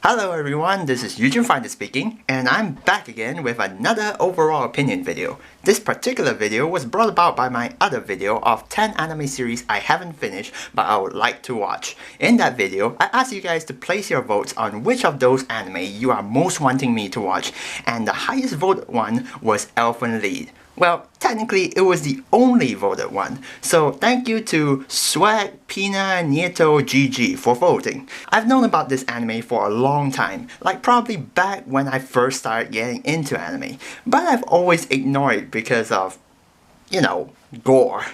Hello everyone, this is Eugene Finder speaking, and I'm back again with another overall opinion video. This particular video was brought about by my other video of 10 anime series I haven't finished but I would like to watch. In that video, I asked you guys to place your votes on which of those anime you are most wanting me to watch, and the highest voted one was Elfen Lied. Well, technically it was the only voted one, so thank you to SwagPenaNieto GG for voting. I've known about this anime for a long time, like probably back when I first started getting into anime, but I've always ignored it because of, Gore.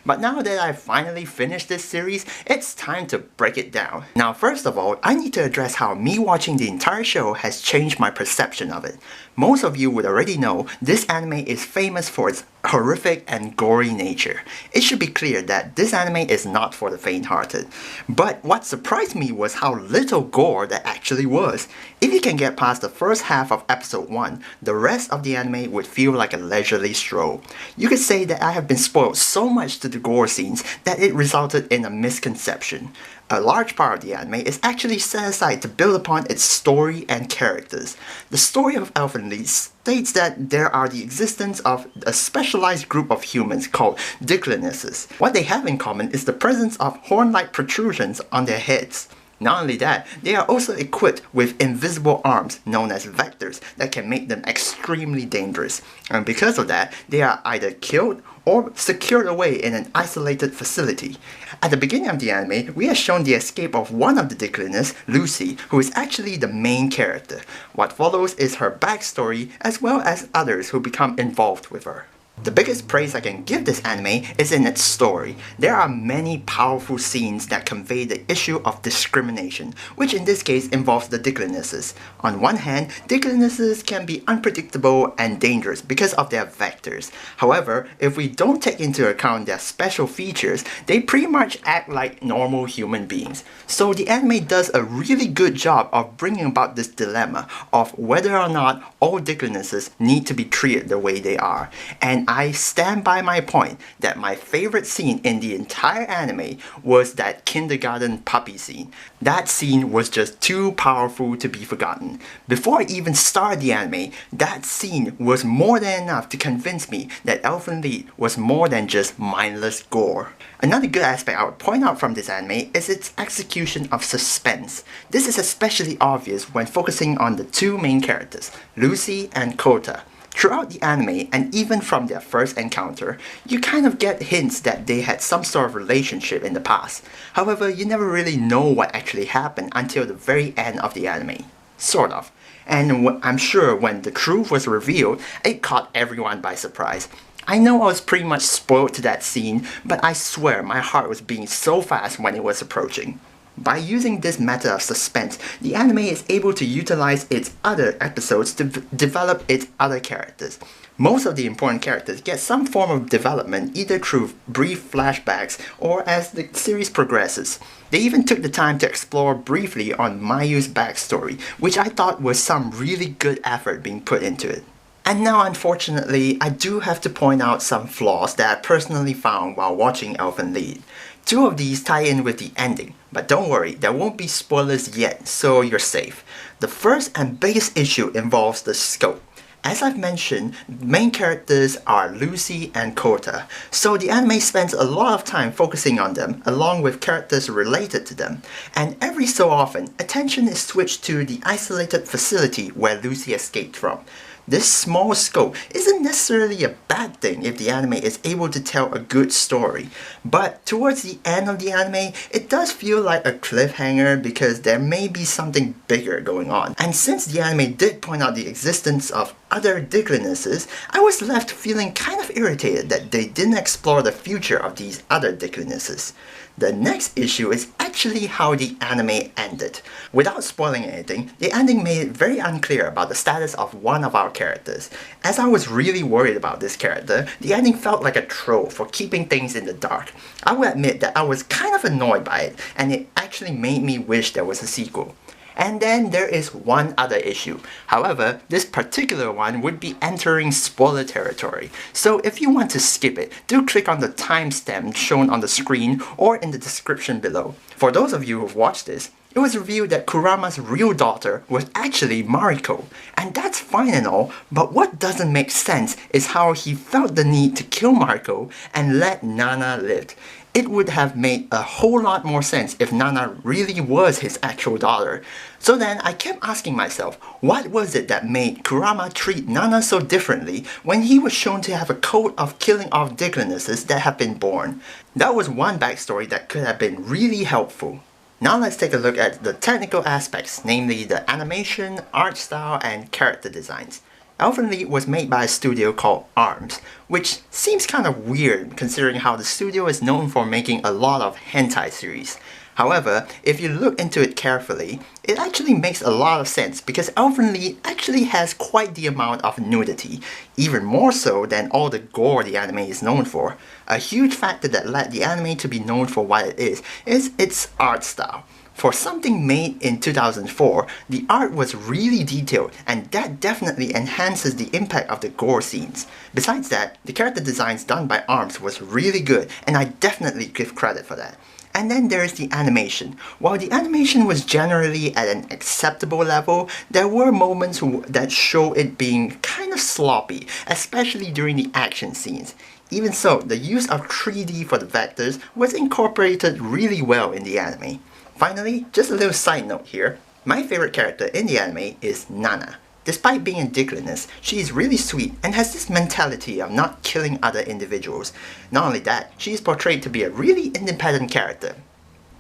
But now that I've finally finished this series, it's time to break it down. Now first of all, I need to address how me watching the entire show has changed my perception of it. Most of you would already know this anime is famous for its horrific and gory nature. It should be clear that this anime is not for the faint-hearted. But what surprised me was how little gore there actually was. If you can get past the first half of episode 1, the rest of the anime would feel like a leisurely stroll. You could say that I have been spoiled so much to the gore scenes that it resulted in a misconception. A large part of the anime is actually set aside to build upon its story and characters. The story of Elfen Lied states that there are the existence of a specialized group of humans called Dicklinesses. What they have in common is the presence of horn-like protrusions on their heads. Not only that, they are also equipped with invisible arms known as vectors that can make them extremely dangerous. And because of that, they are either killed or secured away in an isolated facility. At the beginning of the anime, we are shown the escape of one of the Dicklinesses, Lucy, who is actually the main character. What follows is her backstory as well as others who become involved with her. The biggest praise I can give this anime is in its story. There are many powerful scenes that convey the issue of discrimination, which in this case involves the Dicklinesses. On one hand, Dicklinesses can be unpredictable and dangerous because of their vectors. However, if we don't take into account their special features, they pretty much act like normal human beings. So the anime does a really good job of bringing about this dilemma of whether or not all Dicklinesses need to be treated the way they are. And I stand by my point that my favorite scene in the entire anime was that kindergarten puppy scene. That scene was just too powerful to be forgotten. Before I even started the anime, that scene was more than enough to convince me that Elfen Lied was more than just mindless gore. Another good aspect I would point out from this anime is its execution of suspense. This is especially obvious when focusing on the two main characters, Lucy and Kota. Throughout the anime, and even from their first encounter, you kind of get hints that they had some sort of relationship in the past. However, you never really know what actually happened until the very end of the anime. Sort of. And I'm sure when the truth was revealed, it caught everyone by surprise. I know I was pretty much spoiled to that scene, but I swear my heart was beating so fast when it was approaching. By using this method of suspense, the anime is able to utilize its other episodes to develop its other characters. Most of the important characters get some form of development either through brief flashbacks or as the series progresses. They even took the time to explore briefly on Mayu's backstory, which I thought was some really good effort being put into it. And now unfortunately, I do have to point out some flaws that I personally found while watching Elfen Lied. Two of these tie in with the ending, but don't worry, there won't be spoilers yet, so you're safe. The first and biggest issue involves the scope. As I've mentioned, main characters are Lucy and Kota, so the anime spends a lot of time focusing on them along with characters related to them, and every so often, attention is switched to the isolated facility where Lucy escaped from. This small scope isn't necessarily a bad thing if the anime is able to tell a good story, but towards the end of the anime, it does feel like a cliffhanger because there may be something bigger going on. And since the anime did point out the existence of other Dicklinesses, I was left feeling kind of irritated that they didn't explore the future of these other Dicklinesses. The next issue is actually how the anime ended. Without spoiling anything, the ending made it very unclear about the status of one of our characters. As I was really worried about this character, the ending felt like a trope for keeping things in the dark. I will admit that I was kind of annoyed by it, and it actually made me wish there was a sequel. And then there is one other issue. However, this particular one would be entering spoiler territory. So if you want to skip it, do click on the timestamp shown on the screen or in the description below. For those of you who've watched this, it was revealed that Kurama's real daughter was actually Mariko. And that's fine and all, but what doesn't make sense is how he felt the need to kill Mariko and let Nana live. It would have made a whole lot more sense if Nana really was his actual daughter. So then I kept asking myself, what was it that made Kurama treat Nana so differently when he was shown to have a code of killing off dicklinesses that have been born? That was one backstory that could have been really helpful. Now let's take a look at the technical aspects, namely the animation, art style, and character designs. Elfen Lied was made by a studio called ARMS, which seems kind of weird considering how the studio is known for making a lot of hentai series. However, if you look into it carefully, it actually makes a lot of sense because Elfen Lied actually has quite the amount of nudity, even more so than all the gore the anime is known for. A huge factor that led the anime to be known for what it is its art style. For something made in 2004, the art was really detailed and that definitely enhances the impact of the gore scenes. Besides that, the character designs done by ARMS was really good and I definitely give credit for that. And then there is the animation. While the animation was generally at an acceptable level, there were moments that show it being kind of sloppy, especially during the action scenes. Even so, the use of 3D for the vectors was incorporated really well in the anime. Finally, just a little side note here, my favorite character in the anime is Nana. Despite being a dickliness, she is really sweet and has this mentality of not killing other individuals. Not only that, she is portrayed to be a really independent character.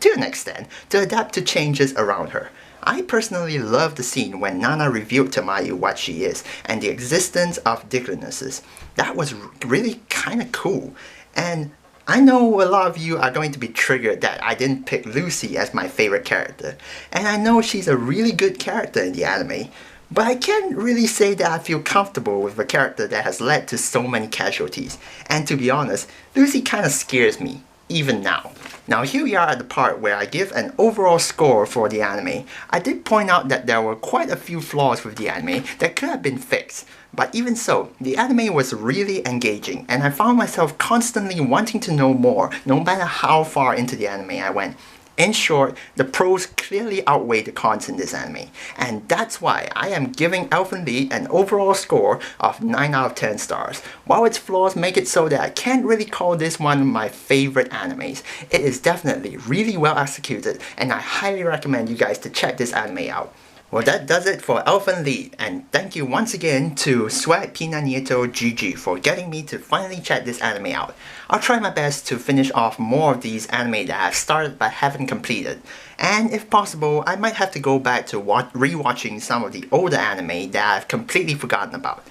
To an extent, to adapt to changes around her. I personally love the scene when Nana revealed to Mayu what she is and the existence of dicklinesses. That was really kinda cool. And I know a lot of you are going to be triggered that I didn't pick Lucy as my favorite character. And I know she's a really good character in the anime. But I can't really say that I feel comfortable with a character that has led to so many casualties. And to be honest, Lucy kinda scares me, even now. Now here we are at the part where I give an overall score for the anime. I did point out that there were quite a few flaws with the anime that could have been fixed. But even so, the anime was really engaging and I found myself constantly wanting to know more, no matter how far into the anime I went. In short, the pros clearly outweigh the cons in this anime, and that's why I am giving Elfen Lied an overall score of 9 out of 10 stars. While its flaws make it so that I can't really call this one my favorite animes, it is definitely really well executed, and I highly recommend you guys to check this anime out. Well, that does it for Elfen Lied, and thank you once again to SwagPenaNieto GG for getting me to finally check this anime out. I'll try my best to finish off more of these anime that I've started but haven't completed. And if possible, I might have to go back to rewatching some of the older anime that I've completely forgotten about.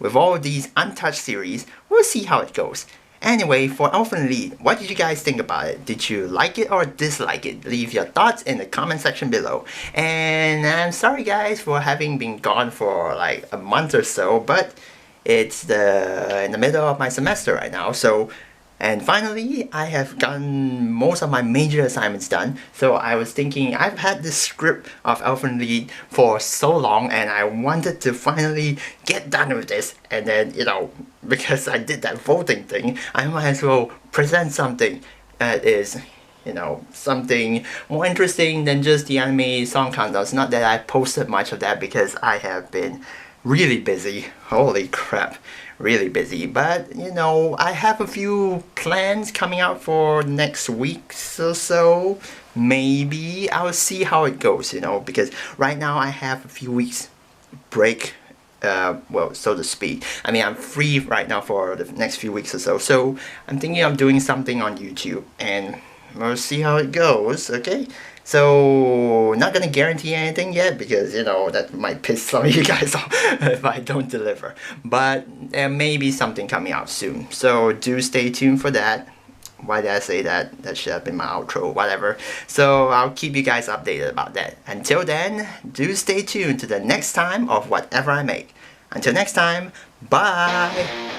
With all of these untouched series, we'll see how it goes. Anyway, for Elfen Lied, what did you guys think about it? Did you like it or dislike it? Leave your thoughts in the comment section below. And I'm sorry guys for having been gone for like a month or so, but it's in the middle of my semester right now, so... And finally, I have gotten most of my major assignments done, so I was thinking I've had this script of Elfen Lied for so long and I wanted to finally get done with this, and then, you know, because I did that voting thing, I might as well present something that is, you know, something more interesting than just the anime song countdowns. Not that I posted much of that because I have been really busy, holy crap. Really busy, but you know, I have a few plans coming out for next week or so. Maybe I'll see how it goes, you know, because right now I have a few weeks break, well, so to speak. I mean, I'm free right now for the next few weeks or so, so I'm thinking of doing something on YouTube, and we'll see how it goes, okay? So, not gonna guarantee anything yet because, you know, that might piss some of you guys off if I don't deliver. But there may be something coming out soon. So, do stay tuned for that. Why did I say that? That should have been my outro, whatever. So, I'll keep you guys updated about that. Until then, do stay tuned to the next time of whatever I make. Until next time, bye!